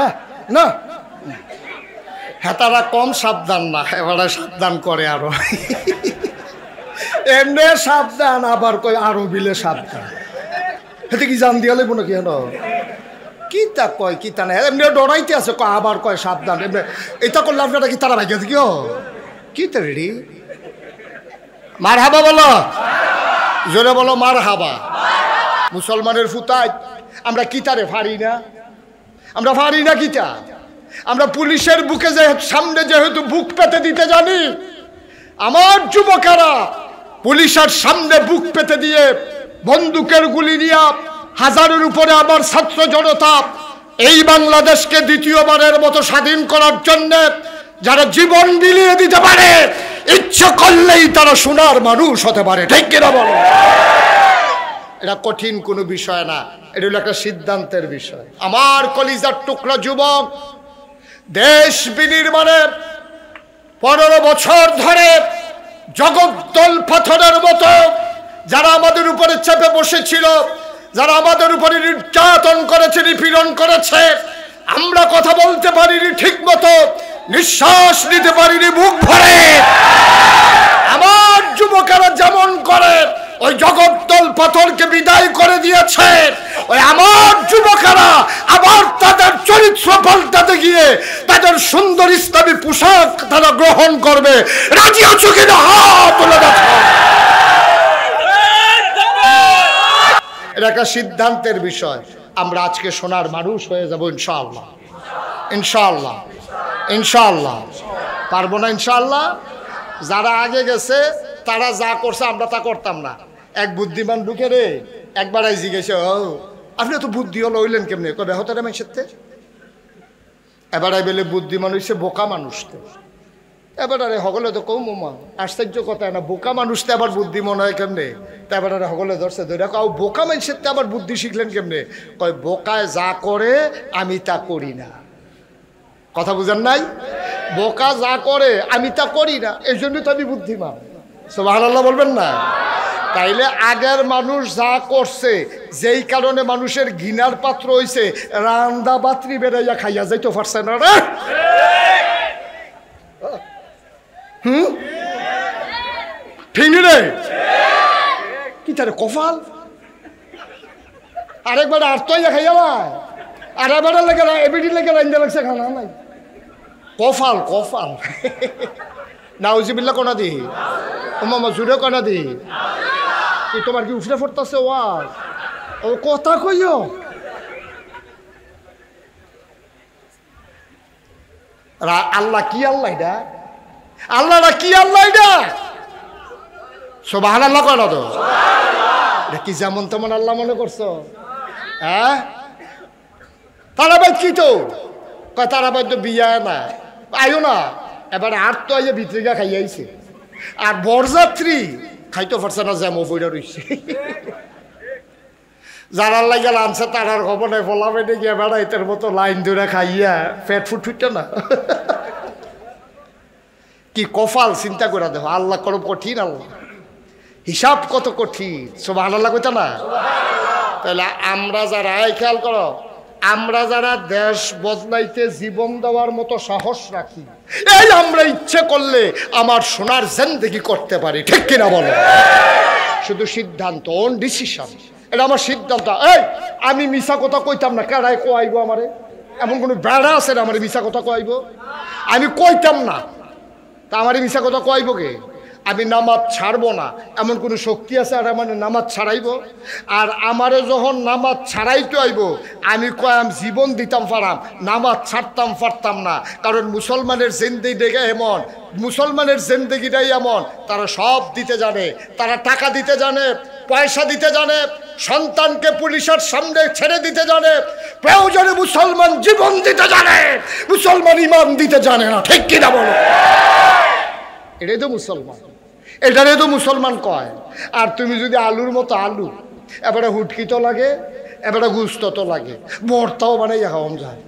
না না হ্যাঁ তারা কম সাবধান না, এবারে সাবধান করে আরো। এমনি সাবধান আবার কই আরো বিলে সাবধান। হেতে কি জান দিয়া লাগবো নাকি? হেন কি তা কয় কি তা না, এমনি ডরাইতে আছে কয় আবার কয় সাবধান। এমনি এটা করলে আপনারা কি তারা ভাইকে কিও কি তা রেডি? মার হাবা বলো, জোরে বলো মার হাবা। মুসলমানের ফুতায় আমরা কিতারে ফারি না, আমরা ফারি না কিতা। আমরা পুলিশের বুকে যে সামনে যেহেতু বুক পেতে দিতে জানি, আমার যুবকেরা পুলিশের সামনে বুক পেতে দিয়ে বন্দুকের গুলি নিয়ে হাজারের উপরে আমার ছাত্র জনতা এই বাংলাদেশকে দ্বিতীয়বারের মতো স্বাধীন করার জন্য যারা জীবন বিলিয়ে দিতে পারে, ইচ্ছা করলেই তারা সোনার মানুষ হতে পারে। ঠিক কিনা বলো? এটা কঠিন কোনো বিষয় না, এটা হলো একটা সিদ্ধান্তের বিষয়। আমার কলিজার টুকরা যুবক, দেশ বিনির্মাণে 15 বছর ধরে জগদ্দল পাথরের মতো যারা আমাদের উপরে চেপে বসেছিল, যারা আমাদের উপরে নির্যাতন করেছে, নিপীড়ন করেছে, আমরা কথা বলতে পারিনি ঠিক মতো, নিঃশ্বাস নিতে পারিনি বুক ভরে। আমার যুবকেরা যেমন করে ওই জগদ্দল পাথরকে বিদায় করে দিয়েছে, ওই আমার যুবকেরা আবার তাদের চরিত্র পাল্টাতে গিয়ে তাদের সুন্দর ইসলামী পোশাক তারা গ্রহণ করবে। রাজি আছো কিনা? হাত তুলে দেখো। এটা একটা সিদ্ধান্তের বিষয়। আমরা আজকে সোনার মানুষ হয়ে যাব ইনশাআল্লাহ, ইনশাআল্লাহ, ইনশাআল্লাহ। পারবো না ইনশাআল্লাহ? যারা আগে গেছে তারা যা করছে আমরা তা করতাম না। এক বুদ্ধিমান ঢুকে রে একবার জিজ্ঞেস, ও আপনি তো বুদ্ধি হলো হইলেন কেমনি? কবে হতে রে মানুষের? এবার বেলে বুদ্ধিমান হইছে বোকা মানুষ। তো এবার আরে হগলে তো কৌ মোমা আশ্চর্য কথা না, বোকা মানুষ তো আবার বুদ্ধি মনে হয় কেমনে? তা এবার আরে হগলে ধরছে ধরে কাউ বোকা মানুষের তো আবার বুদ্ধি শিখলেন কেমনে? কয় বোকায় যা করে আমি তা করি না। কথা বুঝেন নাই? বোকা যা করে আমি তা করি না, এই জন্য তো আমি বুদ্ধিমান। সুবহানাল্লাহ বলবেন না? তাইলে আগের মানুষ যা করছে, যেই কারণে মানুষের ঘৃণার পাত্র হইছে, রান্দা বাত্রি বেড়াইয়া খাইয়া যাইতে পারছে না রে। ঠিক রে? কি তারে কপাল? আরেকবার আর তো খাইয়া আর এবার লেগে এবিডি লেগে রান্দা লাগছে খানা নাই। কফাল কফাল নাউজিবিল্লাহ কোনা দি ও মামা জুড়ে কোনা দি তোমার কি উফরে পড়তেছে ওয়াজ ও কথা কইও আল্লাহ কি আল্লাহ এটা আল্লাহরা কি আল্লাহ এটা সুবহানাল্লাহ কয় না তো এটা কি যেমন তেমন আল্লাহ মনে করছো হ্যাঁ তারাবাদ কি তো কয় তারাবাদ তো বিয়া না আইও না এবার আর তো আইয়া ভিতরিকা খাইয়াইছে আর বরযাত্রী খাইতে পারছে না জ্যামো বইরা রইছে যারা লাগা আনছে তারার খবর নাই ফলাবে নাকি এবার এটার মতো লাইন ধরে খাইয়া পেট ফুটফুটে না কি কপাল চিন্তা করে দেখো আল্লাহ করো কঠিন আল্লাহ হিসাব কত কঠিন সুবহানাল্লাহ কইতা না তাহলে আমরা যারা খেয়াল করো আমরা যারা দেশ বদলাইতে জীবন দেওয়ার মতো সাহস রাখি এই আমরা ইচ্ছে করলে আমার সোনার জিন্দেগি করতে পারি ঠিক কিনা বলো শুধু সিদ্ধান্ত অন ডিসিশন এটা আমার সিদ্ধান্ত এই আমি মিছা কথা কইতাম না কারাই কোয়াইবো আমারে এমন কোনো বেড়া আছে না আমারে মিছা কথা কোয়াইবো আমি কইতাম না তা আমারে মিছা কথা কোয়াইবো কে আমি নামাজ ছাড়বো না এমন কোনো শক্তি আছে আর আমার নামাজ ছাড়াইব আর আমারে যখন নামাজ ছাড়াইতে আইব আমি কয়াম জীবন দিতাম পারাম নামাজ ছাড়তাম পারতাম না কারণ মুসলমানের জিন্দেগি এমন মুসলমানের জিন্দেগিটাই এমন তারা সব দিতে জানে তারা টাকা দিতে জানে পয়সা দিতে জানে সন্তানকে পুলিশের সামনে ছেড়ে দিতে জানে প্রয়োজনে মুসলমান জীবন দিতে জানে মুসলমান ইমান দিতে জানে না ঠিক কিনা বলো এটাই তো মুসলমান এটারে তো মুসলমান কয় আর তুমি যদি আলুর মতো আলু এবারে হুটকি তো লাগে এবারে গুস্ত তো লাগে ভর্তাও বানাই খাওয়াম যায়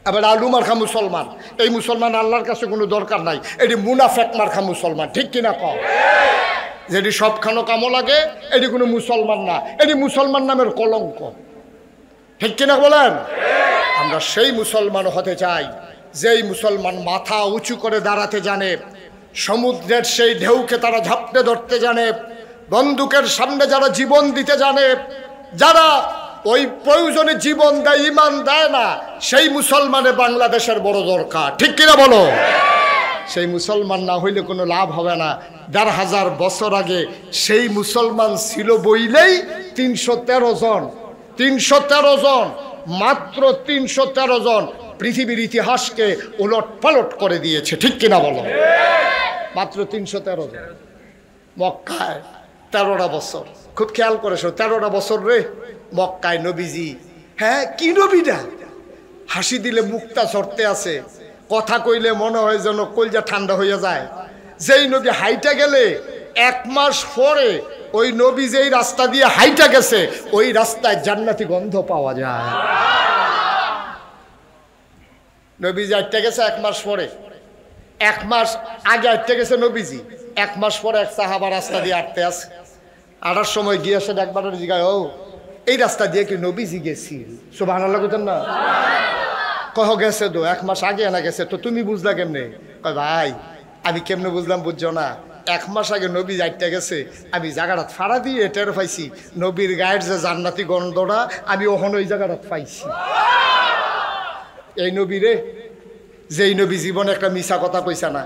এবার আলু মার্খা মুসলমান এই মুসলমান আল্লাহর কাছে কোনো দরকার নাই এটি মুনাফেক মার্খা মুসলমান ঠিক কিনা কও যেটি সবখানো কামো লাগে এটি কোনো মুসলমান না এটি মুসলমান নামের কলঙ্ক ঠিক কিনা বলেন আমরা সেই মুসলমান হতে চাই যেই মুসলমান মাথা উঁচু করে দাঁড়াতে জানে, সমুদ্রের সেই ঢেউকে তারা ঝাপটে ধরতে জানে, বন্দুকের সামনে যারা জীবন দিতে জানে, যারা ওই প্রয়োজনে জীবন দেয়, ইমান দেয় না, সেই মুসলমানে বাংলাদেশের বড় দরকার। ঠিক কিনা বলো? সেই মুসলমান না হইলে কোনো লাভ হবে না। ১,৫০০ বছর আগে সেই মুসলমান ছিল বইলেই ৩১৩ জন, ৩১৩ জন, মাত্র ৩১৩ জন পৃথিবীর ইতিহাসকে উলট পালট করে দিয়েছে। ঠিক কিনা বলো? মাত্র ৩১৩ জন। মক্কায় ১৩টা বছর, খুব খেয়াল করেছো, ১৩টা বছর রে মক্কায় নবীজি। হ্যাঁ, কি নবীটা? হাসি দিলে মুখটা ঝরতে আছে, কথা কইলে মনে হয় যেন কলজা ঠান্ডা হইয়া যায়। যেই নবী হাইটা গেলে ১ মাস পরে ওই নবী যেই রাস্তা দিয়ে হাইটা গেছে ওই রাস্তায় জান্নাতি গন্ধ পাওয়া যায়। নবীজি হাইটা গেছে ১ মাস পরে, ১ মাস আগে হাইটা গেছে নবীজি, ১ মাস পরে এক সাহাবা রাস্তা দিয়ে হাঁটতে আছে। আটার সময় গিয়েছে একবার জিগায়, ও এই রাস্তা দিয়ে কি নবীজি গেছি? সুবহানাল্লাহ কইতেন না? কহ গেছে তো ১ মাস আগে না গেছে, তো তুমি বুঝলা কেমনে? কয় ভাই আমি কেমনে বুঝলাম বুঝছো না, ১ মাস আগে নবী যাইতে গেছে, আমি জায়গাটা ফাড়া দিয়ে টের পাইছি নবীর গায়ের যে জান্নাতি গন্ধটা আমি ওখানে ওই জায়গাটা পাইছি। এই নবী রে, যেই নবী জীবনে একটা মিছা কথা কইছে না,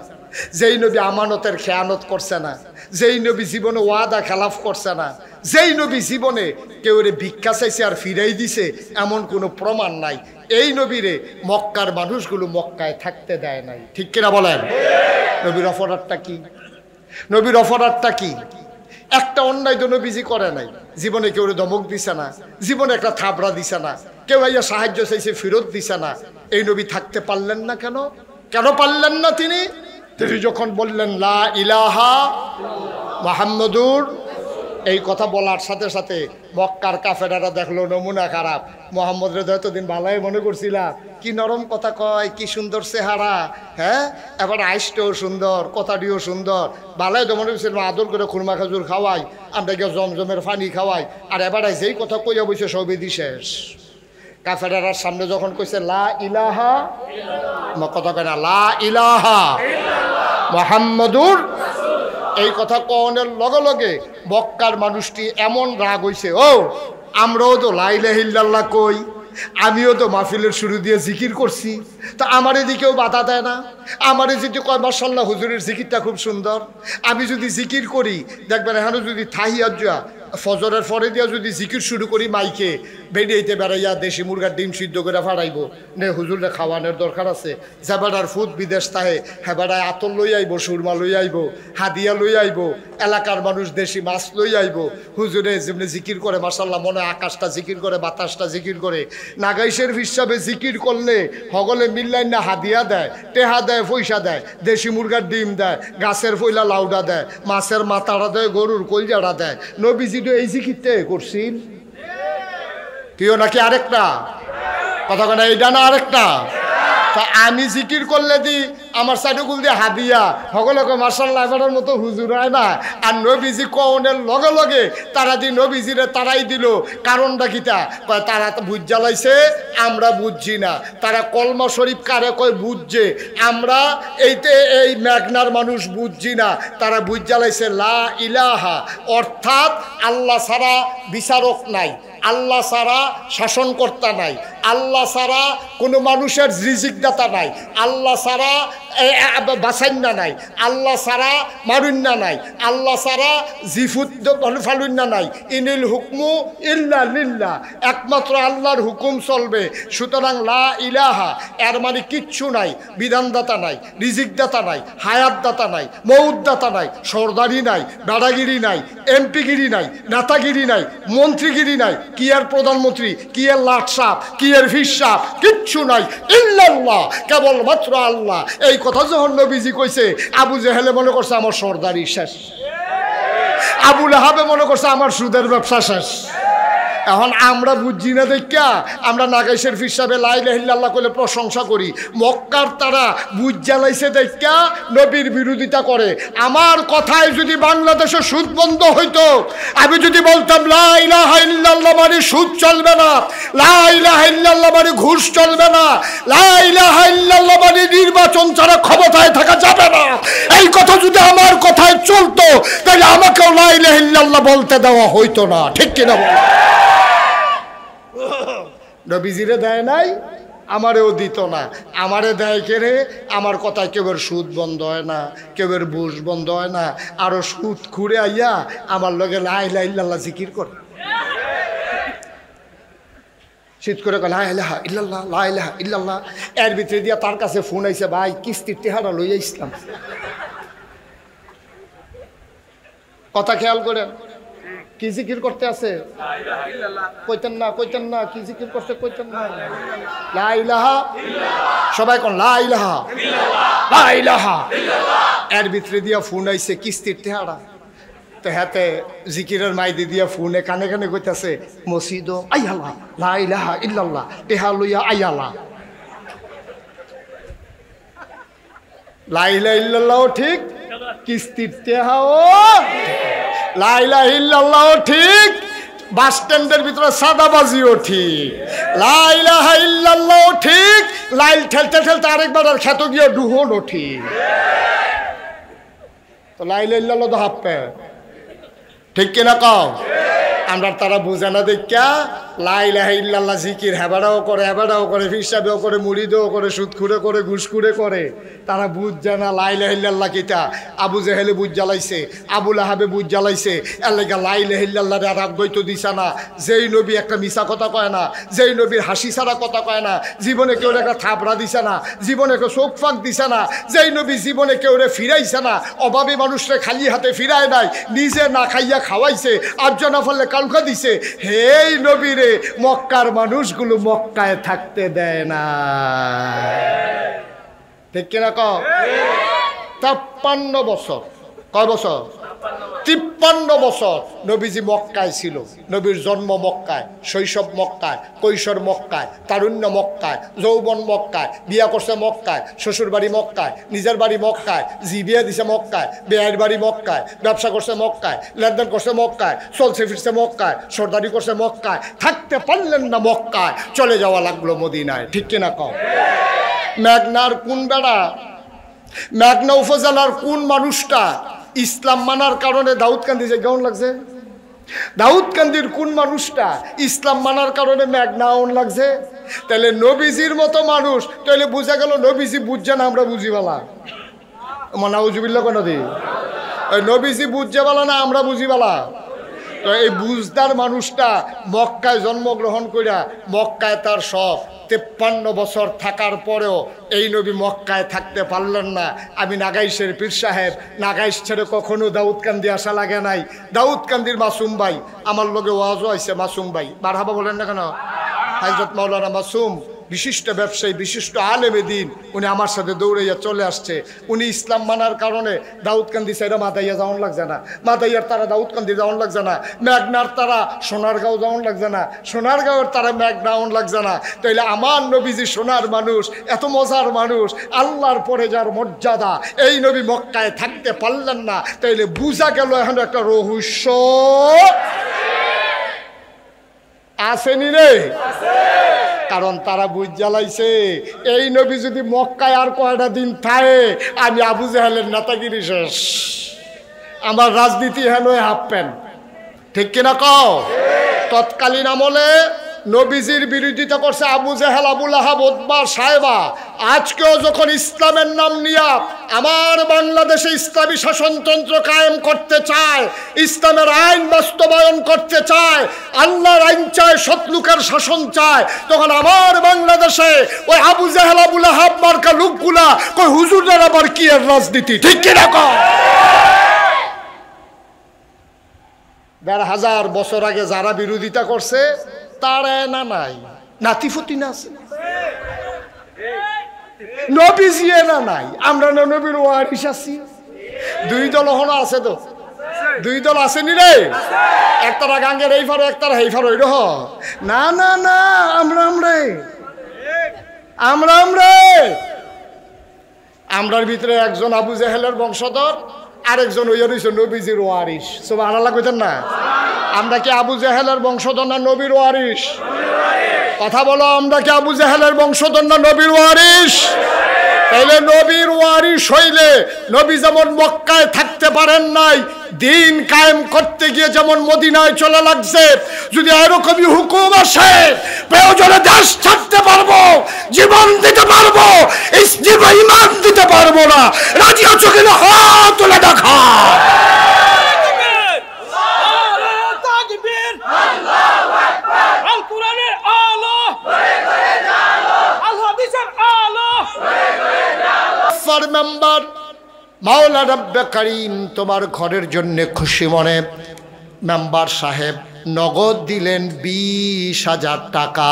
যেই নবী আমানতের খেয়ানত করছে না, যেই নবী জীবনে ওয়াদা খেলাফ করছে না, যেই নবী জীবনে কেউ রে ভিক্ষা চাইছে আর ফিরাই দিছে এমন কোনো প্রমাণ নাই, এই নবীরে মক্কার মানুষগুলো মক্কায় থাকতে দেয় নাই। ঠিক কিনা বলেন? নবীর অপরাধটা কি? নবীর অপরাধটা কি? একটা অন্যায় তো নবীজি করে নাই, জীবনে কেউ ধমক দিছে না, জীবনে একটা থাবড়া দিছে না, কেউ আইয়া সাহায্য চাইছে ফেরত দিছে না। এই নবী থাকতে পারলেন না কেন? কেন পারলেন না তিনি? তিনি যখন বললেন লা ইলাহা মুহাম্মাদুর, এই কথা বলার সাথে সাথে মক্কার কাফেরারা দেখলো নমুনা খারাপ, মোহাম্মদ রে এতদিন ভালাই মনে করছিলাম, কি নরম কথা কয়, কি সুন্দর চেহারা, হ্যাঁ এবার আইসটাও সুন্দর, কথাটিও সুন্দর, ভালাই তো মনে করছিলাম আদর করে খুরমা খাজুর খাওয়াই, আমরা গিয়ে জমজমের পানি খাওয়াই, আর এবার যেই কথা কইয়া বসে সবেদি শেষ। কাফেরার সামনে যখন কইছে লা ইলাহা, কথা কয় না, লা ইলাহা মুহাম্মাদুর, এই কথা কওনের লগে লগে মক্কার মানুষটি এমন রাগ হইছে, ও আমরাও তো লা ইলাহা ইল্লাল্লাহ কই, আমিও তো মাহফিলের শুরু দিয়ে জিকির করছি, তা আমার এদিকেও বাধা দেয় না। আমার যদি কয় মাশাআল্লাহ হুজুরের জিকিরটা খুব সুন্দর, আমি যদি জিকির করি দেখবেন এখানে যদি থাহিয়াত ফজরের পরে দিয়া যদি জিকির শুরু করি মাইকে, বেরিয়েতে বেড়াইয়া দেশি মুরগার ডিম সিদ্ধ করে ফাড়াইব, নে হুজুরে খাওয়ানোর দরকার আছে। যাবাডার ফুট বিদেশ তাহে হেবাডায় আতর লই আইব, সুরমা লই আইব, হাদিয়া লই আইব, এলাকার মানুষ দেশি মাছ লই আইব। হুজুরে যেমনি জিকির করে মাশাআল্লাহ, মনে আকাশটা জিকির করে, বাতাসটা জিকির করে, নাগাইশের হিসাবে জিকির করলে হগলে মিল্লাই না হাদিয়া দেয়, টেহা দেয়, পয়সা দেয়, দেশি মুরগার ডিম দেয়, গাছের ফইলা লাউডা দেয়, মাছের মাথাটা দেয়, গরুর কলজাটা দেয়। নবীজি এই জিকিরতে করছিল কেউ নাকি আরেকটা কথা কেনা, এইটা না আরেকটা? তা আমি জিকির করলে দি আমার সাইডুকুল দিয়ে হাদিয়া সকলকে মাশাআল্লাহ এবারের মতো হুজুর হয় না, আর নবীজি কওনের লগে লগে তারা দি নবীজিরে তারাই দিল। কারণটা কিতা? কয় তারা তো বুঝ জ্বালাইছে, আমরা বুঝছি না। তারা কলমা শরীফ কারে কয় বুঝছে, আমরা এইতে এই মেঘনার মানুষ বুঝছি না। তারা বুঝ জ্বালাইছে লা ইলাহা, অর্থাৎ আল্লাহ ছাড়া বিচারক নাই, আল্লাহ ছাড়া শাসনকর্তা নাই, আল্লাহ ছাড়া কোনো মানুষের রিজিক দাতা নাই, আল্লাহ ছাড়া বাসাইন্না নাই, আল্লাহ ছাড়া মারুন্না নাই, আল্লাহ ছাড়া জিফুদ ফালুন্না নাই। ইনিল হুকমু ইল্লা লিল্লাহ, একমাত্র আল্লাহর হুকুম চলবে। সুতরাং লা ইলাহা এর মানে কিচ্ছু নাই, বিধানদাতা নাই, রিজিকদাতা নাই, হায়াতদাতা নাই, মৌতদাতা নাই, সর্দারি নাই, দাদাগিরি নাই, এমপিগিরি নাই, নেতাগিরি নাই, মন্ত্রীগিরি নাই, কি এর প্রধানমন্ত্রী, কি এর লাট সাপ, কি এর ফিস সাপ, কিচ্ছু নাই, ইল্লাল্লাহ, কেবলমাত্র আল্লাহ। এই কথা যখন নবীজি কইছে, আবু জেহেলে মনে করছে আমার সর্দারি শেষ, আবু লাহাবে মনে করছে আমার সুদের ব্যবসা শেষ, এখন আমরা বুঝছি না দেখা আমরা নাগাইশের হিসাবে লা ইলাহা ইল্লাল্লাহ কইলে প্রশংসা করি। মক্কার তারা বুঝ জ্বালাইছে দেখা নবীর বিরোধিতা করে। আমার কথায় যদি বাংলাদেশে সুদ বন্ধ হইতো, আমি যদি বলতাম লা ইলাহা ইল্লাল্লাহ মানে সুদ চলবে না, লা ইলাহা ইল্লাল্লাহ মানে ঘুষ চলবে না, লা ইলাহা ইল্লাল্লাহ মানে নির্বাচন ছাড়া ক্ষমতায় থাকা যাবে না, এই কথা যদি আমার কথায় চলতো তাহলে আমাকেও লা ইলাহা ইল্লাল্লাহ বলতে দেওয়া হইতো না। ঠিক কিনা বল? নবীজিরে দেয় নাই, আমারেও দিত না। আমারে দেয় কেড়ে, আমার কথায় কেউর সুদ বন্ধ হয় না, কেউর বুশ বন্ধ হয় না। আরো সুদ খুঁড়ে আইয়া আমার লগে লা ইলাহা ইল্লাল্লাহ জিকির করে, শীত করে লা ইলাহা ইল্লাল্লাহ লা ইলাহা ইল্লাল্লাহ। এর ভিতরে দিয়া তার কাছে ফোন আইছে, ভাই কিস্তির টেহারা লইয়া ইসলাম। কথা খেয়াল করেন, কি জিকির করতে আছে কইতেন না, কি জিকির করতে কইতেন না, লা ইলাহা সবাই কোন লা ইলাহা লা ইলাহা। এর ভিতরে দিয়া ফোন আইছে কিস্তির টেহারা। তো হাতে জিকিরের মাইদি দিয়া ফোনে কানে কানে কইতাছে মসজিদ আইয়ালা লা ইলাহা ইল্লাল্লাহ টেহা লইয়া আইয়ালা। লা ইলাহা ইল্লাল্লাহ ঠিক, কিস্তির টেহাও লা ইলাহা ইল্লাল্লাহ ঠিক, বাস স্ট্যান্ডের ভিতরে সাদাবাজিও ঠিক, লা ইলাহা ইল্লাল্লাহ ঠিক, লাইল ঠেলতে ঠেলতে আরেকবার আর খেতে গিয়ে ডুহনও ঠিক। তো লা ইলাহা ইল্লাল্লাহ তো হাফ প্যান্ট, ঠিক কিনা কও? আমরা তারা বুঝে না দেখা লা ইলাহা ইল্লাল্লাহ জিকির হেবাড়াও করে হিসাবেও করে, মুড়িদেও করে, সুদখুরে করে, ঘুষখুরে করে। তারা বুঝছে না লা ইলাহা ইল্লাল্লাহ কিটা। আবু জেহেলে বুঝ জ্বালাইছে, আবু লাহাবে বুঝ জ্বালাইছে, এর লেগে লা ইলাহা ইল্লাল্লাহ আর গইতো দিছে না। যেই নবী একটা মিছা কথা কয় না, যেই নবীর হাসি ছাড়া কথা কয় না, জীবনে কেউ একটা থাপড়া দিছে না, জীবনে কেউ চোখ ফাঁক দিছে না, যেই নবী জীবনে কেউ ফিরাইছে না, অভাবী মানুষরে খালি হাতে ফিরায় নাই, নিজে না খাইয়া খাওয়াইছে, আর্জনা ফলে কালকা দিছে। হেই নবীরে মক্কার মানুষগুলো মক্কায় থাকতে দেয় না। ঠিক কিনা কও? 53 বছর, কয় বছর? 53 বছর নবীজি মক্কায় ছিল। নবীর জন্ম মক্কায়, শৈশব মক্কায়, কৈশোর মক্কায়, তারুণ্য মক্কায়, যৌবন মক্কায়, বিয়া করছে মক্কায়, শ্বশুর বাড়ি মক্কায়, নিজের বাড়ি মক্কায়, জি বিয়ে দিছে মক্কায়, বেয়ের বাড়ি মক্কায়, ব্যবসা করছে মক্কায়, লেনদেন করছে মক্কায়, চলছে ফিরছে মক্কায়, সর্দারি করছে মক্কায়। থাকতে পারলেন না মক্কায়, চলে যাওয়া লাগলো মদিনায়। ঠিক কিনা কও? মেঘনার কোন বেড়া, মেঘনা উপজেলার কোন মানুষটা ইসলাম মানার কারণে দাউদকান্দি যে কেমন লাগছে? দাউদকান্দির কোন মানুষটা ইসলাম মানার কারণে মেঘনা অন লাগছে? তাহলে নবীজির মতো মানুষ, তাহলে বুঝা গেল নবীজি বুঝছে না, আমরা বুঝি বালা। মানাউজুবিল্লাহ কোন দি নবীজি বুঝছে বালা না, আমরা বুঝি বালা। তো এই বুঝদার মানুষটা মক্কায় জন্মগ্রহণ করিয়া মক্কায় তার সব 53 বছর থাকার পরেও এই নবী মক্কায় থাকতে পারলেন না। আমি নাগাইশের পীর সাহেব, নাগাইশ ছেড়ে কখনো দাউদকান্দি আসা লাগে নাই। দাউদকান্দির মাসুম ভাই আমার লগে ওয়াজও আইছে, মাসুম ভাই মারহাবা বলেন না কেন? হযরত মাওলানা মাসুম বিশিষ্ট ব্যবসায়ী, বিশিষ্ট আলেমে দিন, উনি আমার সাথে দৌড়াইয়া চলে আসছে। উনি ইসলাম মানার কারণে দাউদকান্দি সাইডে মাদাইয়া যাওয়ান লাগছে না, মাদাইয়ার তারা দাউদকান্দি যাওয়ান লাগছে না, মেঘনার তারা সোনারগাঁও যাওয়ান লাগছে না, সোনারগাঁওয়ের তারা মেঘনাওয়ান লাগছে না। তাইলে আমার নবীজি সোনার মানুষ, এত মজার মানুষ, আল্লাহর পরে যার মর্যাদা, এই নবী মক্কায় থাকতে পারলেন না। তাইলে বুঝা গেল এখন একটা রহস্য আসেনি রে। কারণ তারা বুঝ জ্বালাইছে এই নবী যদি মক্কায় আর কয়টা দিন থাকে, আমি আবু জাহেলের নেতাগিরি শেষ, আমার রাজনীতি হেন হাফ প্যান্ট। ঠিক কিনা কও? তৎকালীন আমলে নবীজির বিরোধিতা করছে আবু জাহেল, আবু লাহাব, উতবা, সায়বা। আজকেও যখন ইসলামের নাম নিয়ে আমার বাংলাদেশে ইসলামী শাসনতন্ত্র কায়েম করতে চায়, ইসলামের আইন বাস্তবায়ন করতে চায়, আল্লাহর আইন চায়, সৎলোকের শাসন চায়, তখন আমার বাংলাদেশে ওই আবু জাহেল, আবু লাহাব মার্কা লোকগুলা কই হুজুরের আবার কি এর রাজনীতি? ঠিক কিনা কও? ১,৫০০ বছর আগে যারা বিরোধিতা করছে তারা না নাই নাতিফতি না আছে, নবীজি না নাই, আমরা না নবীর ওয়ারিস আছি। দুই দল হলো আছে তো, দুই দল আসেনি রে, একতারা গাঙ্গের এই ফারো একতারা এই ফারো এরহ। না না না, আমরা আমরার ভিতরে একজন আবু জেহেলের বংশধর, আরেকজন ওই নবীজির ওয়ারিস। সুবহানাল্লাহ কইতেন না? আমরা কি আবু জেহেলের বংশধর না নবীর ওয়ারিস? কথা বলো, আমরা কি আবু জেহেলের বংশধর না নবীর ওয়ারিস? তাইলে নবীর ওয়ারিস হইলে নবী যেমন মক্কায় থাকতে পারেন নাই, দিন কায়েম করতে গিয়ে যেমন মদিনায় চলে লাগছে, যদি এরকমই হুকুম আসে প্রয়োজনে দেশ ছাড়তে পারবো, জীবন দিতে পারবো, ইমান দিতে পারবো না, রাজি আছো কিনা হাত তুলে দেখা। মেম্বার মাওলা রব্বে কারীম তোমার ঘরের জন্য খুশি মনে মেম্বার সাহেব নগদ দিলেন 20,000 টাকা।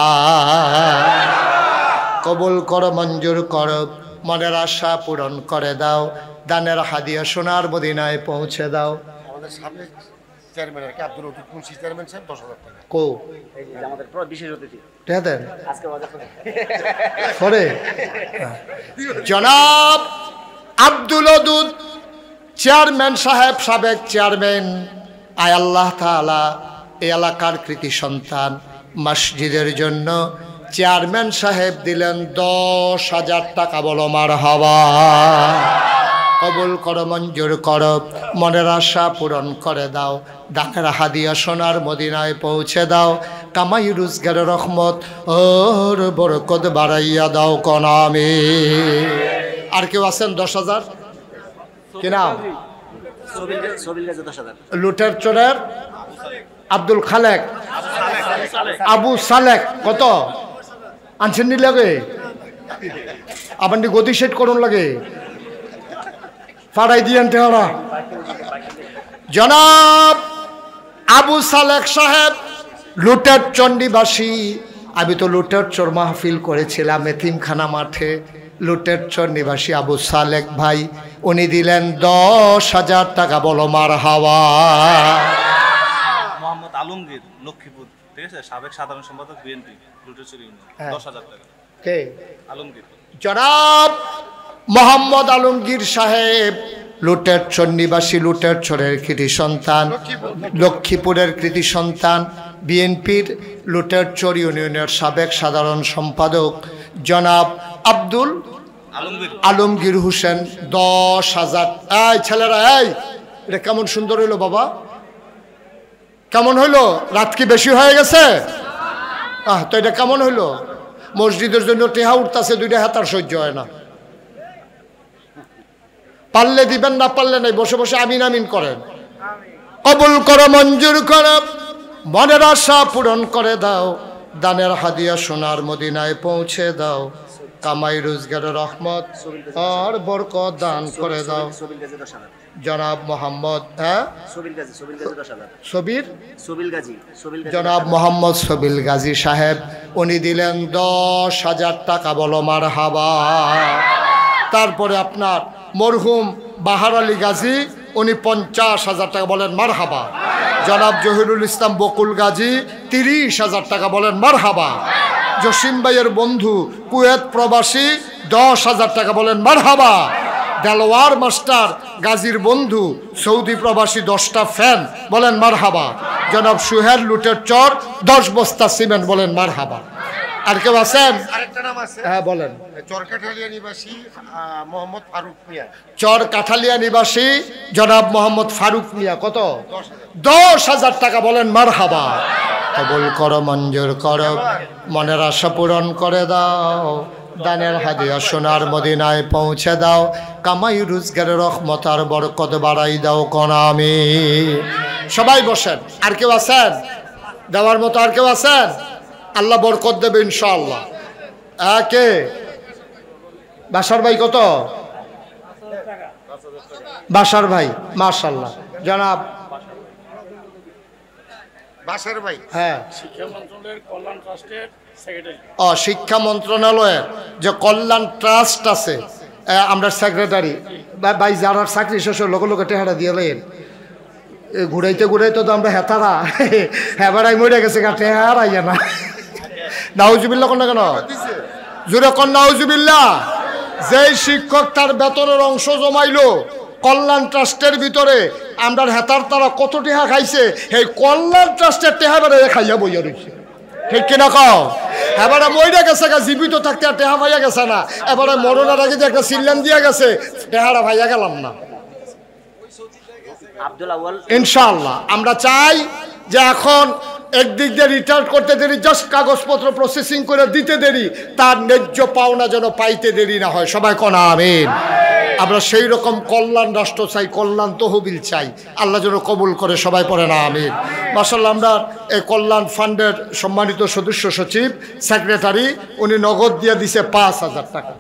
কবুল করো, মঞ্জুর করো, মনের আশা পূরণ করে দাও, দানের হাদিয়া সোনার মদিনায় পৌঁছে দাও। আমাদের সাবেক চেয়ারম্যান আব্দুল লতিফ মুন্সি চেয়ারম্যান সাহেব 10,000 টাকা। কো এই যে আমাদের বিশেষ অতিথি দেন আজকে বাজার করে জনাব আব্দুল ওদুদ চেয়ারম্যান সাহেব, সাবেক চেয়ারম্যান। আয় আল্লাহ তাআলা এই এলাকার কৃতি সন্তান মসজিদের জন্য চেয়ারম্যান সাহেব দিলেন 10,000 টাকা। বলো মারহাবা। কবুল করো, মঞ্জুর করো, মনের আশা পূরণ করে দাও, দানের হাদিয়া সোনার মদিনায় পৌঁছে দাও, কামাই রোজগারের রহমত ওর বরকত বাড়াইয়া দাও কোন আমিন। আর কেউ আছেন 10,000? কি নাম? লুটের চোরের আব্দুল খালেক, আবু সালেক। কত আনছেন নি লাগে? আপনি গতি সেট করুন লাগে, ফাড়াই দিয়েন টেহরা। জনাব আবু সালেক সাহেব লুটের চণ্ডীবাসী। আমি তো লুটের চোর মাহফিল করেছিলাম এতিমখানা মাঠে। লুটের চর নিবাসী আবু সালেক ভাই উনি দিলেন 10,000 টাকা। বলো মারহাবা। মোহাম্মদ আলমগীর লক্ষ্মীপুর, ঠিক আছে, সাবেক সাধারণ সম্পাদক বিএনপি, লুটের চুরি 10,000 টাকা। কে? আলমগীর। জনাব মোহাম্মদ আলমগীর সাহেব লুটের চর নিবাসী, লুটের চরের কৃতি সন্তান, লক্ষ্মীপুরের কৃতি সন্তান, বিএনপির লুটের চর ইউনিয়নের সাবেক সাধারণ সম্পাদক জনাব আব্দুল আলমগীর হোসেন 10,000। এই ছেলেরা, এই এটা কেমন সুন্দর হইলো বাবা, কেমন হইলো? রাত কি বেশি হয়ে গেছে? তো এটা কেমন হইলো? মসজিদের জন্য টেহা উঠতেছে, 2টা হাতার সহ্য হয় না। পারলে দিবেন, না পারলে নাই, বসে বসে আমিন আমিন করেন। কবুল করো, মঞ্জুর করো, মনের আশা পূরণ করে দাও, দানের হাদিয়া সোনার মদিনায় পৌঁছে দাও, কামাই রোজগারের রহমত আর বরকত দান করে দাও। জনাব মোহাম্মদ জনাব মোহাম্মদ সবিল গাজী সাহেব উনি দিলেন 10,000 টাকা। বলো মারহাবা। তারপরে আপনার মরহুম বাহার আলী গাজী উনি 50,000 টাকা। বলেন মারহাবা। জনাব জহিরুল ইসলাম বকুল গাজী 30,000 টাকা। বলেন মারহাবা। জসিম ভাইয়ের বন্ধু কুয়েত প্রবাসী 10,000 টাকা। বলেন মারহাবা। দেলোয়ার মাস্টার গাজীর বন্ধু সৌদি প্রবাসী 10টা ফ্যান। বলেন মারহাবা। জনাব সুহেল লুটের চর 10 বস্তা সিমেন্ট। বলেন মারহাবা। আর কেউ আছেন? আরেকটা নাম আছে। হ্যাঁ বলেন। চরকাঠালিয়া নিবাসী মোহাম্মদ ফারুক মিয়া। চর কাঠালিয়া নিবাসী জনাব মোহাম্মদ ফারুক মিয়া। কত? 10,000 টাকা। বলেন মারহাবা। কবুল করো, মঞ্জুর করো, মনের আশা পূরণ করে দাও, দানের হাদিয়া সোনার মদিনায় পৌঁছে দাও, কামাই রোজগারের রহমত আর বরকত বাড়াই দাও কোন আমিন। সবাই বসেন। আর কেউ আছেন দেওয়ার মতো? আর কেউ আছেন? আল্লাহ বরকত দেবে ইনশাআল্লাহ। কে? বাসার ভাই। কত? বাসার ভাই, মাশাআল্লাহ। জনাব বাসার ভাই, হ্যাঁ, শিক্ষা মন্ত্রণালয়ের কল্যাণ ট্রাস্টের সেক্রেটারি। শিক্ষা মন্ত্রণালয়ের যে কল্যাণ ট্রাস্ট আছে, আমরা সেক্রেটারি ভাই। যারা চাকরি শেষ লগে লগে টেহারা দিয়ে লেন, ঘুরাইতে ঘুরাইতে তো আমরা হেতারা হেবারাই মরে গেছে কাটে আর আইয়া না নাউজুবিল্লাহ কোন কেন জোরে কন নাউজুবিল্লাহ। যেই শিক্ষক তার বেতনের অংশ জমাইলো কল্যাণ ট্রাস্টের ভিতরে আমরা হেতার তারা কত টেহা খাইছে এই কল্যাণ ট্রাস্টের টেহা বেড়ে খাইয়া বইয়া রয়েছে, ঠিক কিনা কও? এবারে মইরা গেছে গা, জীবিত থাকতে আর টেহা ভাইয়া গেছে না, এবারে মরণের আগে যে একটা সিল্লান দিয়া গেছে টেহারা ভাইয়া গেলাম না। ইনশাআল্লাহ আমরা চাই যে এখন একদিক দিয়ে রিটার্ন করতে দেরি, জাস্ট কাগজপত্র প্রসেসিং করে দিতে দেরি, তার ন্যায্য পাওনা যেন পাইতে দেরি না হয়। সবাই কোন আমিন। আমরা সেই রকম কল্যাণ রাষ্ট্র চাই, কল্যাণ তহবিল চাই, আল্লাহ যেন কবুল করে। সবাই পড়ে না আমিন। মাশাআল্লাহ আমরা এই কল্যাণ ফান্ডের সম্মানিত সদস্য সচিব সেক্রেটারি উনি নগদ দিয়ে দিছে 5,000 টাকা।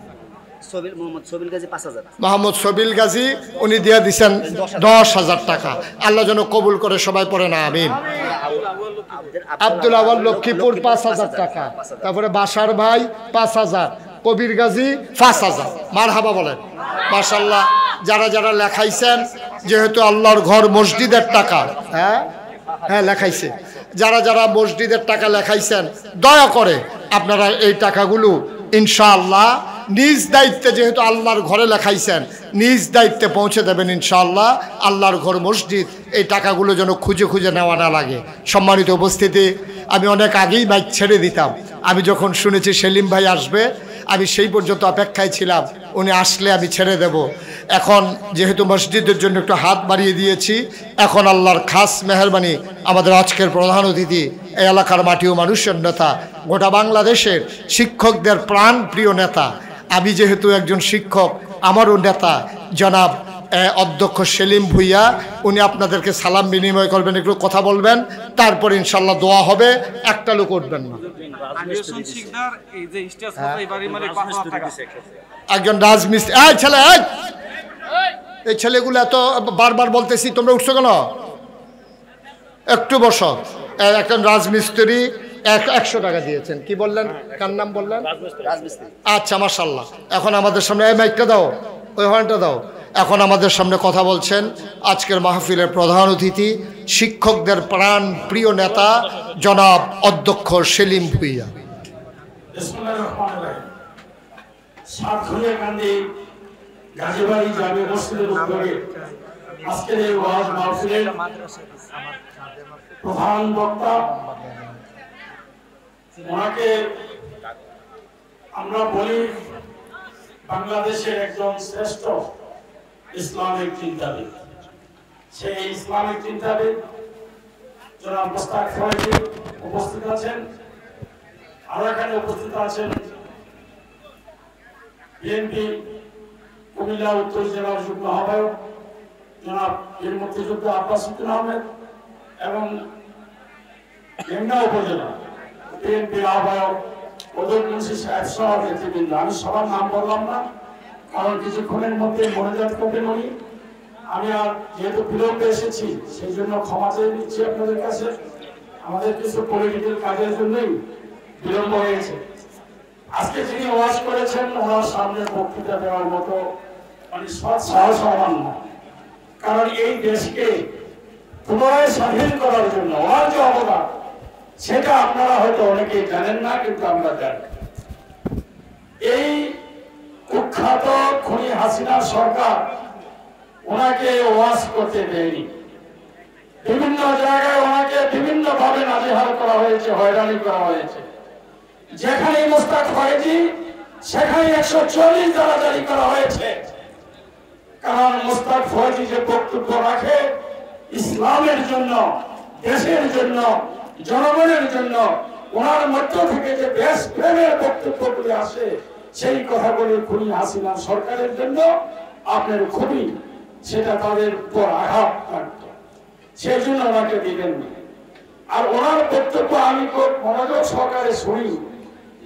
মোহাম্মদ সবিল গাজী উনি দিয়ে দিচ্ছেন 10,000 টাকা, আল্লাহ যেন কবুল করে। সবাই পড়ে না আমিন। আব্দুল আওয়াল লক্ষ্মীপুর 5,000 টাকা, তারপরে বাসার ভাই 5,000, কবির গাজী 5,000। মারহাবা বলেন। মাশাআল্লাহ যারা যারা লেখাইছেন, যেহেতু আল্লাহর ঘর মসজিদের টাকা, হ্যাঁ হ্যাঁ লেখাইছে, যারা যারা মসজিদের টাকা লেখাইছেন দয়া করে আপনারা এই টাকাগুলো ইনশাআল্লাহ নিজ দায়িত্বে, যেহেতু আল্লাহর ঘরে লেখাইছেন, নিজ দায়িত্বে পৌঁছে দেবেন ইনশাআল্লাহ। আল্লাহর ঘর মসজিদ, এই টাকাগুলো যেন খুঁজে খুঁজে নেওয়া না লাগে। সম্মানিত উপস্থিতি, আমি অনেক আগেই বাইক ছেড়ে দিতাম। আমি যখন শুনেছি সেলিম ভাই আসবে, আমি সেই পর্যন্ত অপেক্ষায় ছিলাম, উনি আসলে আমি ছেড়ে দেব। এখন যেহেতু মসজিদের জন্য একটু হাত বাড়িয়ে দিয়েছি, এখন আল্লাহর খাস মেহরবানি আমাদের আজকের প্রধান অতিথি এই এলাকার মাটি ও মানুষের নেতা, গোটা বাংলাদেশের শিক্ষকদের প্রাণ প্রিয় নেতা, আমি যেহেতু একজন শিক্ষক, আমারও নেতা জনাব অধ্যক্ষ সেলিম ভুইয়া, উনি আপনাদেরকে সালাম বিনিময় করবেন, একটু কথা বলবেন, তারপর ইনশাল্লাহ দোয়া হবে। একটা লোক উঠবেন না। একজন রাজমিস্ত্রি, এই ছেলে, এই ছেলেগুলো এত বারবার বলতেছি, তোমরা উঠছো কেন? একটু বসো। একজন রাজমিস্ত্রি 100 টাকা দিয়েছেন। কি বললেন? কার নাম বললেন? আচ্ছা মাশাআল্লাহ। এখন আমাদের সামনে এই মাইকটা দাও, ওই হর্নটা দাও। এখন আমাদের সামনে কথা বলছেন আজকের মাহফিলের প্রধান অতিথি, শিক্ষকদের প্রাণ প্রিয় নেতা জনাব অধ্যক্ষ সেলিম ভুইয়া। প্রধান বক্তা ওনাকে আমরা বলি বাংলাদেশের একজন শ্রেষ্ঠ ইসলামিক চিন্তাবিদ। সেই ইসলামিক চিন্তাবিদ জনাব মোস্তাক ফয়েজি উপস্থিত আছেন। আরো এখানে উপস্থিত আছেন বিএনপি কুমিল্লা উত্তর জেলার যুগ্ম আহ্বায়ক জনাব বীর মুক্তিযোদ্ধা আব্বাস উদ্দিন আহমেদ এবং মেঘনা উপজেলা বিএনপি আহ্বায়ক ওদর মুন্সি সাহেব সহ নেতৃবৃন্দ। আমি সবার নাম বললাম না, কারণ কিছুক্ষণের মধ্যে মনোজাত করবেন উনি। আমি আর যেহেতু বিলম্বে এসেছি, সেই জন্য ক্ষমা চেয়ে নিচ্ছি আপনাদের কাছে। আমাদের কিছু পলিটিক্যাল কাজের জন্যই বিলম্ব হয়েছে। আজকে যিনি ওয়াজ করেছেন, ওনার সামনে বক্তৃতা দেওয়ার মতো মানে সৎ সাহস আমার না, কারণ এই দেশকে পুনরায় স্বাধীন করার জন্য ওনার যে অবদান, সেটা আপনারা হয়তো অনেকেই জানেন না, কিন্তু আমরা জানি। এই কুখ্যাত খুনি হাসিনা সরকার ওনাকে ওয়াজ করতে দেয়নি। বিভিন্ন জায়গায় ওনাকে বিভিন্ন ভাবে নাজেহাল করা হয়েছে, হয়রানি করা হয়েছে। যেখানে মোস্তাক ফয়েজি, সেখানে 140 ধারা জারি করা হয়েছে। কারণ মোস্তাক ফয়েজি যে বক্তব্য রাখে ইসলামের জন্য, দেশের জন্য, জনগণের জন্য, ওনার মধ্য থেকে যে দেশ প্রেমের বক্তব্যগুলি আসে, সেই কথাগুলি খুনি হাসিনা সরকারের জন্য আপনার খুবই সেটা তাদের উপর আঘাত কাটত, সেই জন্য ওনাকে দিবেন না। আর ওনার বক্তব্য আমি খুব মনোযোগ সহকারে শুনি।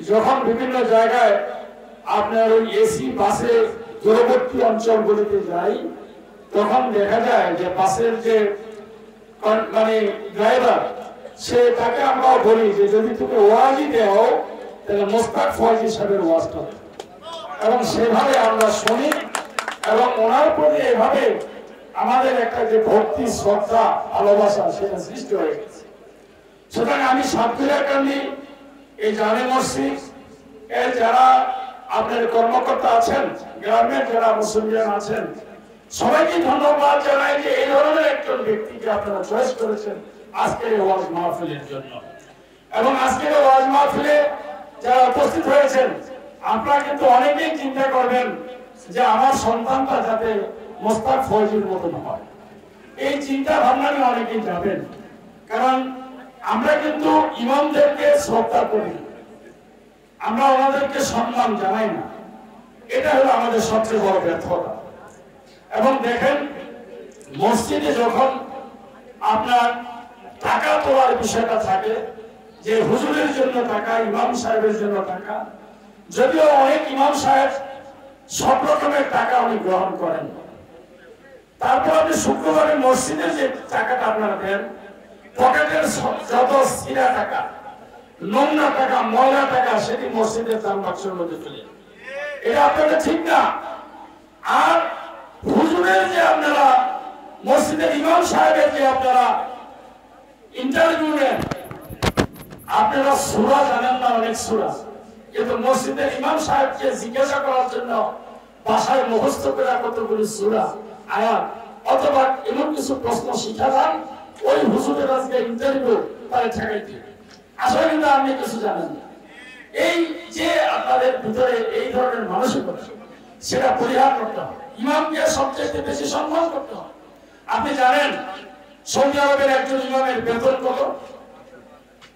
যখন বিভিন্ন জায়গায় আপনার ওই এসি বাসে দূরবর্তী অঞ্চলগুলিতে যাই, তখন দেখা যায় যে বাসের যে মানে ড্রাইভার, সে তাকে আমরাও বলি যে যদি তুমি ওয়াজই দেও তাহলে মোস্তাক ফয়েজি সাহেবের ওয়াজটা, এবং সেভাবে আমরা শুনি এবং ওনার প্রতি এভাবে আমাদের একটা যে ভক্তি শ্রদ্ধা ভালোবাসা সেটা সৃষ্টি হয়ে গেছে। সুতরাং আমি সাতক্ষীরা কান্দি এই জামে মসজিদ এর যারা আপনার কর্মকর্তা আছেন, গ্রামের যারা মুসলিম আছেন, সবাইকে ধন্যবাদ জানাই যে এই ধরনের একজন ব্যক্তিকে আপনারা চয়েস করেছেন আজকের এই ওয়াজ মাহফিলের জন্য। এবং আজকের ওয়াজ মাহফিলে যারা উপস্থিত হয়েছেন, আপনারা কিন্তু অনেকেই চিন্তা করবেন যে আমার সন্তানটা যাতে মোস্তাক ফয়জুর মতন হয়, এই চিন্তা ভাবনা নিয়ে অনেকেই যাবেন। কারণ আমরা কিন্তু ইমামদেরকে শ্রদ্ধা করি, আমরা ওনাদেরকে সম্মান জানাই না, এটা হলো আমাদের সবচেয়ে বড় ব্যর্থতা। এবং দেখেন মসজিদে যখন আপনার টাকা তোলার বিষয়টা থাকে, যে হুজুরের জন্য টাকা, ইমাম সাহেবের জন্য টাকা, যদিও অনেক ইমাম সাহেব সব রকমের টাকা উনি গ্রহণ করেন, তারপর আপনি শুক্রবারে মসজিদে যে টাকাটা আপনারা দেন, পকেটের যত ছিঁড়া টাকা, নোংরা টাকা, ময়লা টাকা, সেটি মসজিদের দান বাক্সের মধ্যে ফেলে, এটা আপনাদের ঠিক না। আর হুজুরের যে আপনারা মসজিদের ইমাম সাহেবের যে আপনারা ইন্টারভিউ নেন, আপনারা সূরা জানেন না, অনেক সূরা, কিন্তু মসজিদের ইমাম সাহেবকে জিজ্ঞাসা করার জন্য ভাষায় মুখস্থ করে কতগুলি সূরা, আয়াত অথবা এমন কিছু প্রশ্ন শিখা যান, ওই হুজুরের আজকে ইন্টারভিউ তারা ঠেকাই দিয়ে আসলে কিন্তু আপনি কিছু জানেন না। এই যে আপনাদের ভিতরে এই ধরনের মানসিকতা, সেটা পরিহার করতে হবে। ইমামকে সবচেয়ে বেশি সম্মান করতে হবে। আপনি জানেন সৌদি আরবের একজন ইমামের বেতন কত?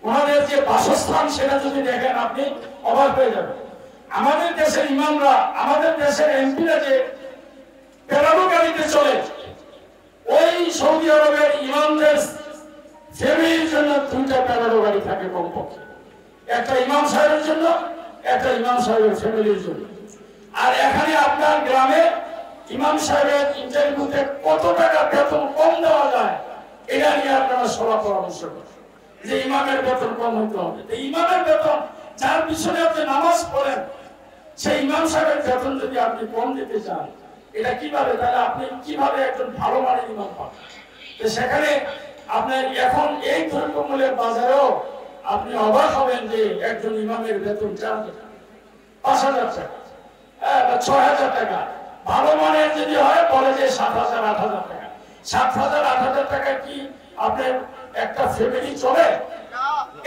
ওনাদের যে বাসস্থান সেটা যদি দেখেন আপনি অবাক হয়ে যাবেন। আমাদের দেশের ইমামরা, আমাদের দেশের এমপিরা যে প্যারাডো গাড়িতে চলে, ওই সৌদি আরবের ইমামদের ফ্যামিলির জন্য 2টা প্যারাডো গাড়ি থাকে কমপক্ষে, একটা ইমাম সাহেবের জন্য, একটা ইমাম সাহেবের ফ্যামিলির জন্য। আর এখানে আপনার গ্রামে ইমাম সাহেবের ইন্টারভিউতে কত টাকা বেতন কম দেওয়া যায়, এটা নিয়ে আপনারা সভা পরামর্শ করেন যে ইমামের বেতন কম হতে হবে। ইমামের বেতন, যার পিছনে আপনি নামাজ পড়েন, সেই ইমাম সাহেবের বেতন যদি আপনি কম দিতে চান, এটা কিভাবে? তাহলে আপনি কিভাবে একজন ভালো মানের ইমাম পাবেন? সেখানে আপনার এখন এই দ্রব্যমূল্যের বাজারেও আপনি অবাক হবেন যে একজন ইমামের বেতন 5,000 টাকা, 6,000 টাকা, ভালো মানের যদি হয় বলে যে 7,000 8,000 টাকা। 7,000 8,000 টাকা কি আপনার একটা ফ্যামিলি চলে?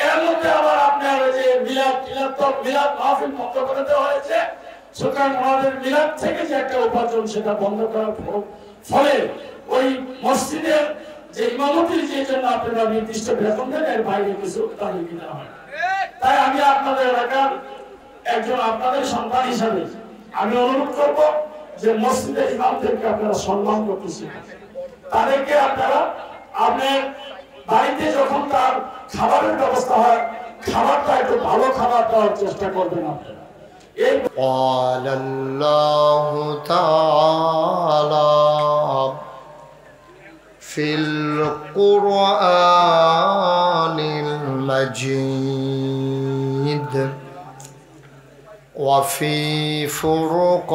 এর মধ্যে আবার আপনার যে মিলাদ মাহফিল বন্ধ করে দেওয়া হয়েছে। সুতরাং আমাদের মিলাদ থেকে যে একটা উপার্জন, সেটা বন্ধ করার ফলে ওই মসজিদের যে ইমামতির যে জন্য আপনারা নির্দিষ্ট বেতন দেন, এর বাইরে কিছু তাদের কিনা হয়। তাই আমি আপনাদের এলাকার একজন, আপনাদের সন্তান হিসাবে আমি অনুরোধ করব যে মসজিদের ইমামদেরকে আপনারা সম্মান করতেছেন, তাদেরকে আপনারা আপনার বাড়িতে যখন তার খাবারের ব্যবস্থা হয়, খাবারটা একটু ভালো খাবার দেওয়ার চেষ্টা করবেন আপনারা। قال الله تعالى في القرآن المجيد وفي فرقانه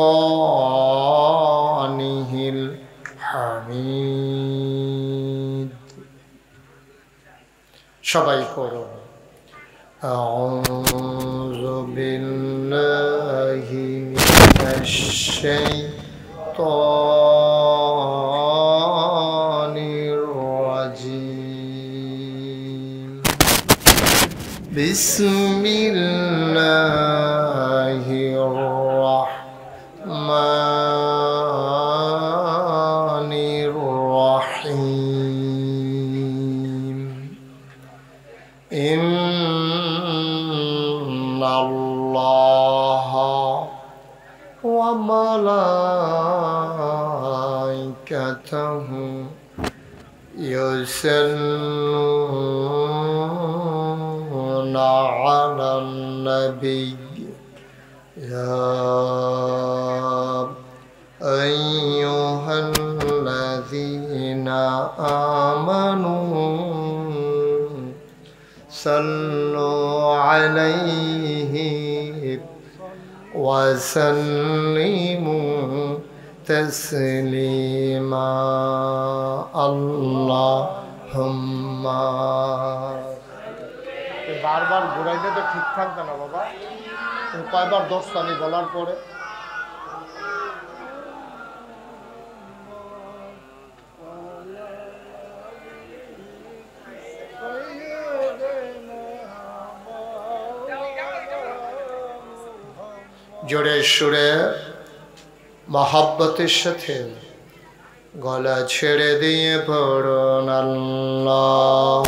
الحميد সবাই করো أعوذ بالله من الشيطان الرجيم بسم الله الرحمن الرحيم إن الله وملائكته يصلون على النبي يا أيها الذين آمنوا صلوا عليه وسلموا تسليما اللهم বারবার ঘুরাইলে তো ঠিক থাকবে না বাবা। তুমি কয়বার দোস্ত আমি বলার পরে জোরে সুরে মহাব্বতের সাথে গলা ছেড়ে দিয়ে পড়ুন আল্লাহুম্মা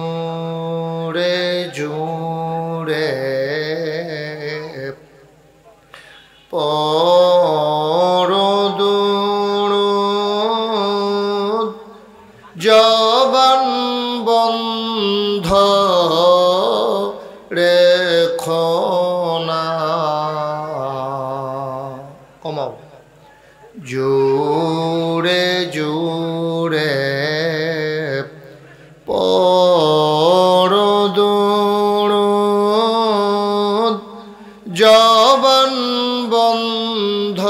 জোরে জোরে পরদুরুদ জবান বন্ধ রেখো না। কমাও। জোরে জোরে পরদুরুদ জবান বন্ধ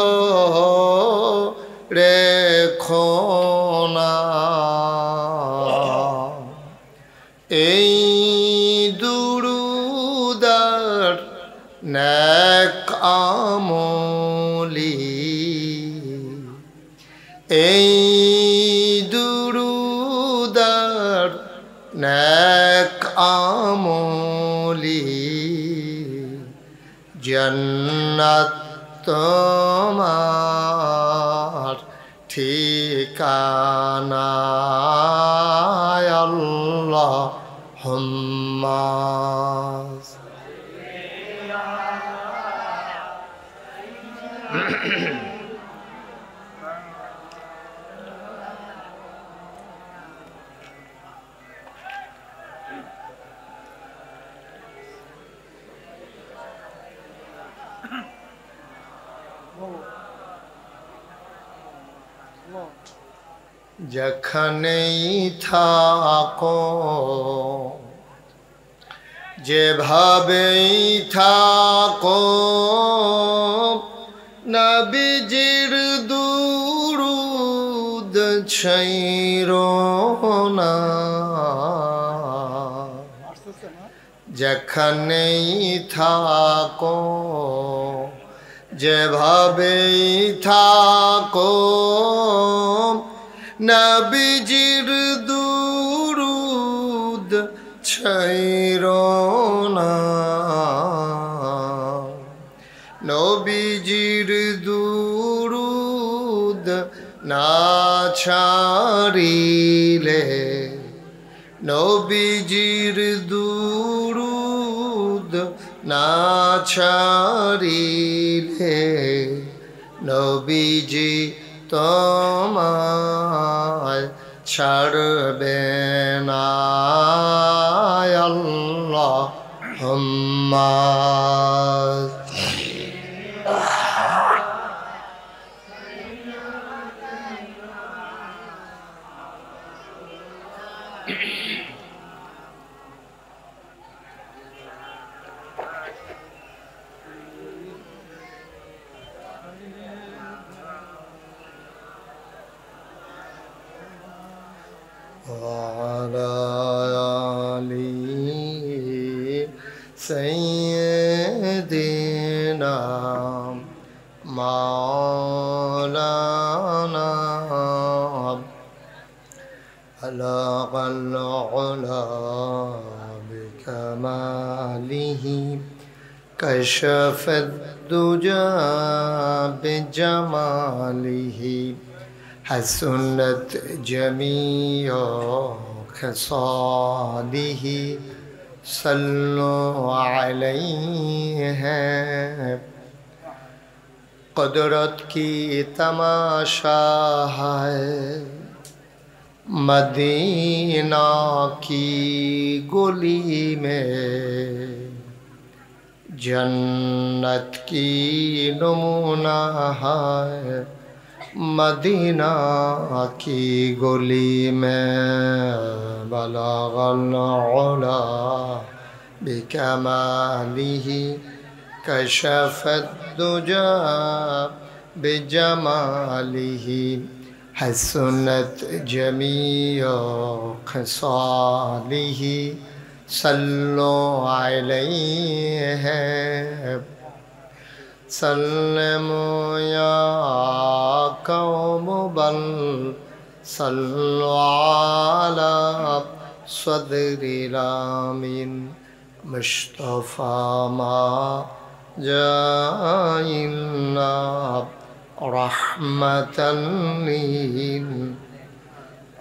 রেখো না। এই দুরুদার নেক আমলি, এই দুরুদার নেক আমলি জান্নাত তোমার ঠিকানা আল্লাহুম্মা যেখানেই থাকো যেভাবেই থাকো নবীজির দুরুদ ছাইরো না। যেখানেই থাকো যেভাবেই থাকো নবীজির দুরুদ ছাইরো না। নবীজির দুরুদ না ছাড়িলে নবীজির দুরুদ না ছাড়িলে নবীজি তোমায় ছাড়বে না আল্লাহুম্মা وعلى آل سيدنا مولانا بلغ العلا بكماله كشف الدجى بجماله حسنت جميع خصاله صلوا عليه قدرت کی تماشا ہے मदीना की गली में जन्नत की नमूना है मदीना की गली में बलगल उला बिकमालिही कशफत दुजा बिजमालिही हसनत जमीअ खसालिही सल्लो अलैहि सल्लमु या कौम बल सल्लु अला सदरिल आमीन मुस्तफा मा जाइना रहमतन लिल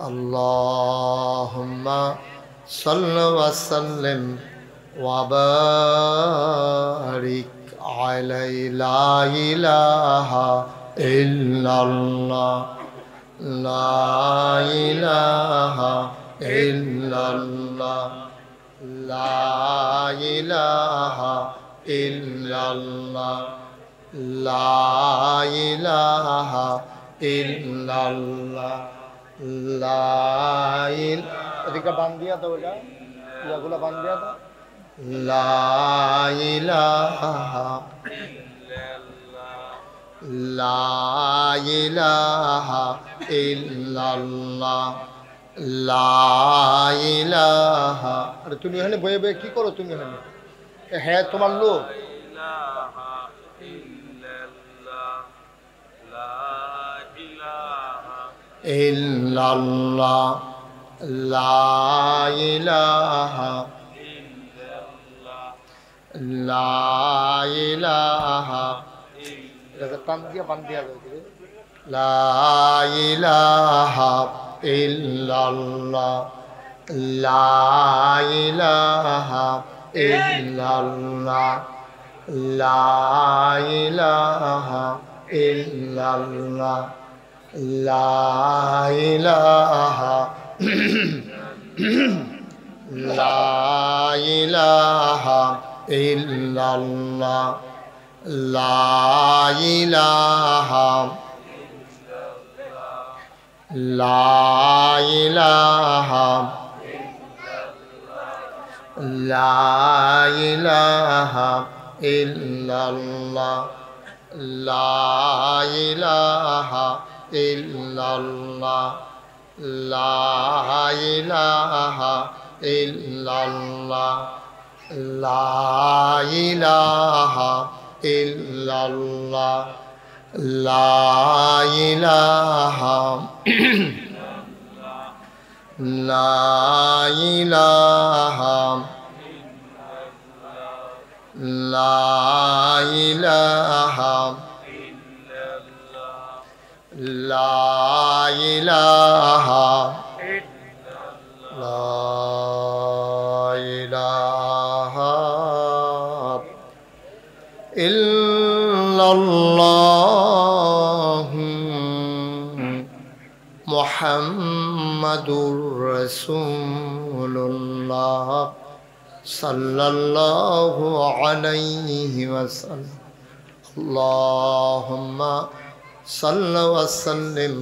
अल्लाहुम्मा सल्लि व सल्लिम व बारिक अलैहि ला इलाहा इल्लल्लाह ला इलाहा इल्लल्लाह ला इलाहा इल्लल्लाह ला इलाहा इल्लल्लाह ला इलाहा बांध दिया तो बेटा यागुला बांध दिया था ला इलाहा इल्लल्लाह ला इलाहा अरे তুমি এখানে বয়ে বয়ে কি করো তুমি এখানে হ্যাঁ তোমার লোক ইল্লাল্লাহ লা ইলাহা লা ইলাহা এটা টান দিয়া বান দিয়া যাবে লা ইলাহা ইল্লাল্লাহ লা ইলাহা ইল্লাল্লাহ লা ইলাহা ইল্লাল্লাহ লা ইলাহা লা ইলাহা ইল্লাল্লাহ লা ইলাহা লা ইলাহা লা ইলাহা ইল্লাল্লাহ লা ইলাহা ইল্লাল্লাহ লা ইলাহা ইল্লাল্লাহ লা ইলাহা ইল্লাল্লাহ লা ইলাহা লা ইলাহা লা ইলাহা লা ইলাহা লা ইলাহা ইল্লাল্লাহ মুহাম্মাদুর রাসূলুল্লাহ সাল্লাল্লাহু আলাইহি ওয়াসাল্লাম আল্লাহুম্মা সাল্লি ওয়া সাল্লিম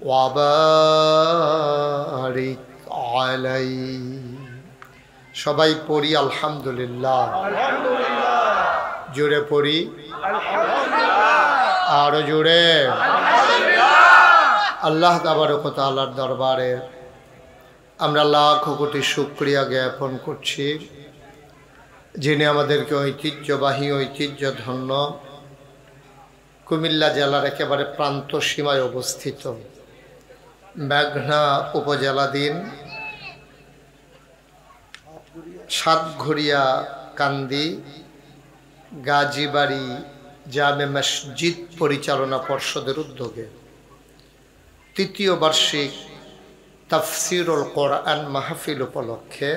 ওয়া বারিক আলাইহি সবাই পড়ি আলহামদুলিল্লাহ আলহামদুলিল্লাহ জোরে পড়ি আলহামদুলিল্লাহ আরো জোরে আলহামদুলিল্লাহ আল্লাহ তাবারক ওয়া তাআলার দরবারে আমরা লাখ কোটি শুকরিয়া জ্ঞাপন করছি যিনি আমাদেরকে ঐতিহ্যবাহী ঐতিহ্যধন্য কুমিল্লা জেলার একেবারে প্রান্ত সীমায় অবস্থিত মেঘনা উপজেলাধীন সাতঘরিয়া কান্দি গাজীবাড়ি জামে মসজিদ পরিচালনা পর্ষদের উদ্যোগে তৃতীয় বার্ষিক তাফসিরুল কোরআন মাহফিল উপলক্ষে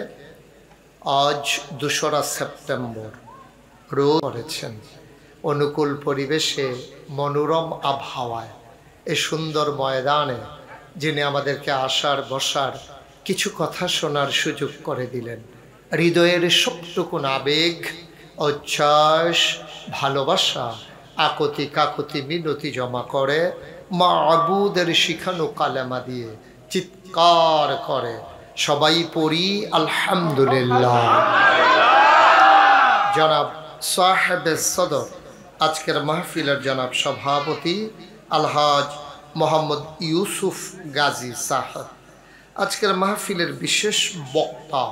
আজ ২রা সেপ্টেম্বর রোজ করেছেন অনুকূল পরিবেশে মনোরম আবহাওয়ায় এ সুন্দর ময়দানে যিনি আমাদেরকে আসার বসার কিছু কথা শোনার সুযোগ করে দিলেন। হৃদয়ের সবটুকুন আবেগ, উচ্ছ্বাস, ভালোবাসা, আকতি কাকতি মিনতি জমা করে মাবুদের শিখানো কালেমা দিয়ে চিৎকার করে সবাই পড়ি আলহামদুলিল্লাহ। জনাব সাহেবে সদর, আজকের মাহফিলের জনাব সভাপতি আলহাজ মোহাম্মদ ইউসুফ গাজী সাহেব, আজকের মাহফিলের বিশেষ বক্তা